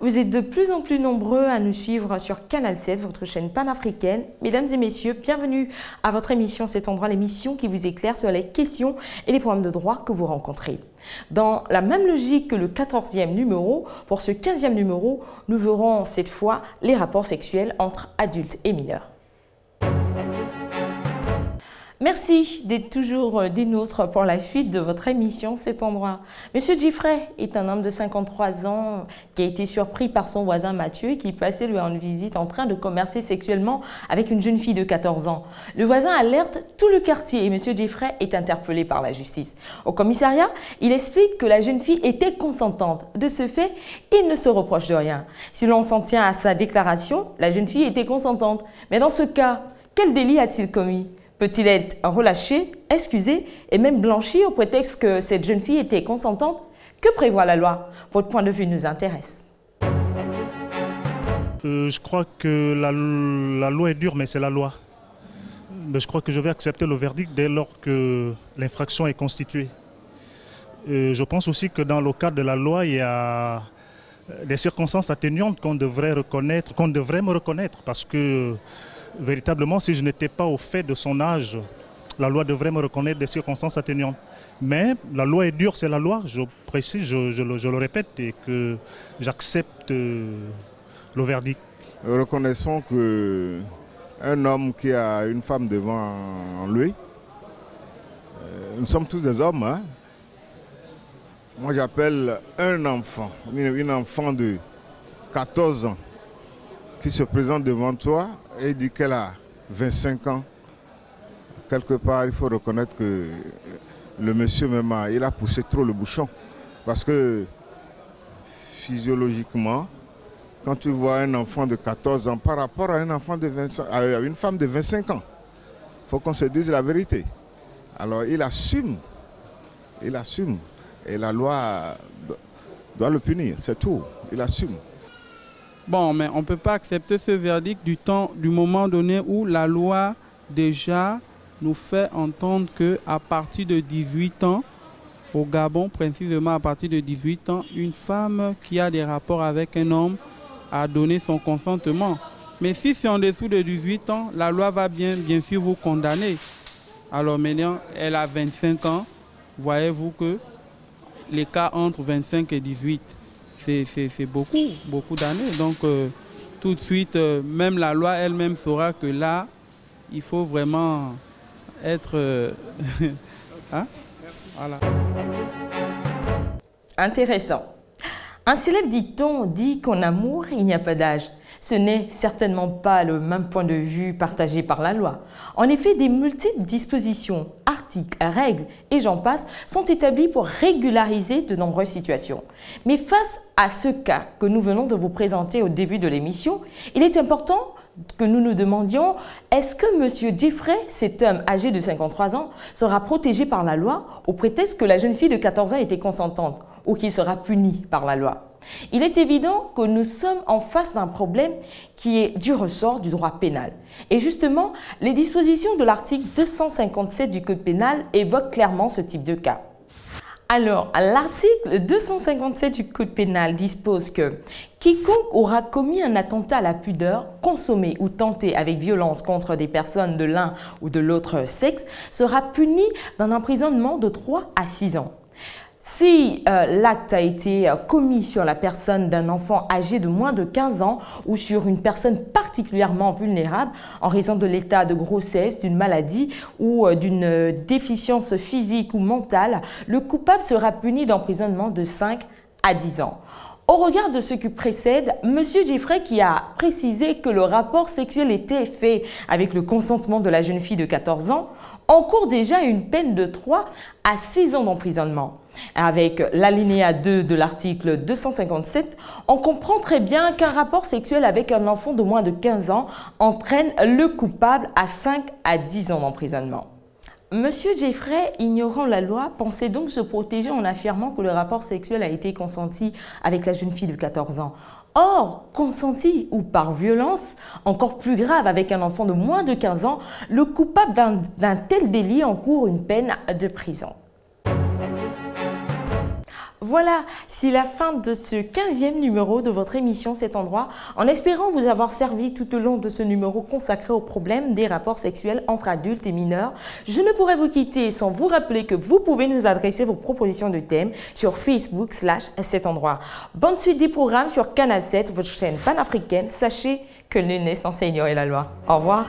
Vous êtes de plus en plus nombreux à nous suivre sur Canal 7, votre chaîne panafricaine. Mesdames et messieurs, bienvenue à votre émission Cet endroit, l'émission qui vous éclaire sur les questions et les problèmes de droit que vous rencontrez. Dans la même logique que le 14e numéro, pour ce 15e numéro, nous verrons cette fois les rapports sexuels entre adultes et mineurs. Merci d'être toujours des nôtres pour la suite de votre émission Cet endroit. Monsieur Giffray est un homme de 53 ans qui a été surpris par son voisin Mathieu qui passait lui en visite en train de commercer sexuellement avec une jeune fille de 14 ans. Le voisin alerte tout le quartier et monsieur Giffray est interpellé par la justice. Au commissariat, il explique que la jeune fille était consentante. De ce fait, il ne se reproche de rien. Si l'on s'en tient à sa déclaration, la jeune fille était consentante. Mais dans ce cas, quel délit a-t-il commis ? Peut-il être relâché, excusé et même blanchi au prétexte que cette jeune fille était consentante? Que prévoit la loi? Votre point de vue nous intéresse. Je crois que la loi est dure, mais c'est la loi. Mais je crois que je vais accepter le verdict dès lors que l'infraction est constituée. Je pense aussi que dans le cadre de la loi, il y a des circonstances atténuantes qu'on devrait reconnaître, qu'on devrait me reconnaître, parce que véritablement, si je n'étais pas au fait de son âge, la loi devrait me reconnaître des circonstances atténuantes. Mais la loi est dure, c'est la loi, je précise, je le répète, et que j'accepte le verdict. Reconnaissons qu'un homme qui a une femme devant lui, nous sommes tous des hommes, hein? Moi j'appelle un enfant, une enfant de 14 ans, qui se présente devant toi et dit qu'elle a 25 ans. Quelque part, il faut reconnaître que le monsieur même il a poussé trop le bouchon. Parce que physiologiquement, quand tu vois un enfant de 14 ans par rapport à un enfant de 25, à une femme de 25 ans, il faut qu'on se dise la vérité. Alors il assume. Et la loi doit le punir, c'est tout. Il assume. Bon, mais on ne peut pas accepter ce verdict du moment donné où la loi déjà nous fait entendre qu'à partir de 18 ans, au Gabon, précisément à partir de 18 ans, une femme qui a des rapports avec un homme a donné son consentement. Mais si c'est en dessous de 18 ans, la loi va bien sûr vous condamner. Alors maintenant, elle a 25 ans, voyez-vous que l'écart entre 25 et 18, c'est beaucoup d'années. Donc tout de suite, même la loi elle-même saura que là, il faut vraiment être... hein? Voilà. Intéressant. Un célèbre dicton dit qu'en amour, il n'y a pas d'âge. Ce n'est certainement pas le même point de vue partagé par la loi. En effet, des multiples dispositions, articles, règles et j'en passe sont établis pour régulariser de nombreuses situations. Mais face à ce cas que nous venons de vous présenter au début de l'émission, il est important que nous nous demandions, est-ce que M. Giffray, cet homme âgé de 53 ans, sera protégé par la loi au prétexte que la jeune fille de 14 ans était consentante ou qu'il sera puni par la loi? Il est évident que nous sommes en face d'un problème qui est du ressort du droit pénal. Et justement, les dispositions de l'article 257 du Code pénal évoquent clairement ce type de cas. Alors, l'article 257 du Code pénal dispose que quiconque aura commis un attentat à la pudeur, consommé ou tenté avec violence contre des personnes de l'un ou de l'autre sexe, sera puni d'un emprisonnement de 3 à 6 ans. Si l'acte a été commis sur la personne d'un enfant âgé de moins de 15 ans ou sur une personne particulièrement vulnérable en raison de l'état de grossesse, d'une maladie ou d'une déficience physique ou mentale, le coupable sera puni d'emprisonnement de 5 à 10 ans. Au regard de ce qui précède, M. Giffray, qui a précisé que le rapport sexuel était fait avec le consentement de la jeune fille de 14 ans, encourt déjà une peine de 3 à 6 ans d'emprisonnement. Avec l'alinéa 2 de l'article 257, on comprend très bien qu'un rapport sexuel avec un enfant de moins de 15 ans entraîne le coupable à 5 à 10 ans d'emprisonnement. Monsieur Jeffrey, ignorant la loi, pensait donc se protéger en affirmant que le rapport sexuel a été consenti avec la jeune fille de 14 ans. Or, consenti ou par violence, encore plus grave avec un enfant de moins de 15 ans, le coupable d'un tel délit encourt une peine de prison. Voilà, c'est la fin de ce 15e numéro de votre émission Cet endroit, en espérant vous avoir servi tout au long de ce numéro consacré au problème des rapports sexuels entre adultes et mineurs. Je ne pourrais vous quitter sans vous rappeler que vous pouvez nous adresser vos propositions de thèmes sur Facebook/Cet endroit. Bonne suite des programmes sur Canal 7, votre chaîne panafricaine. Sachez que le nez sans ignorer la loi. Au revoir.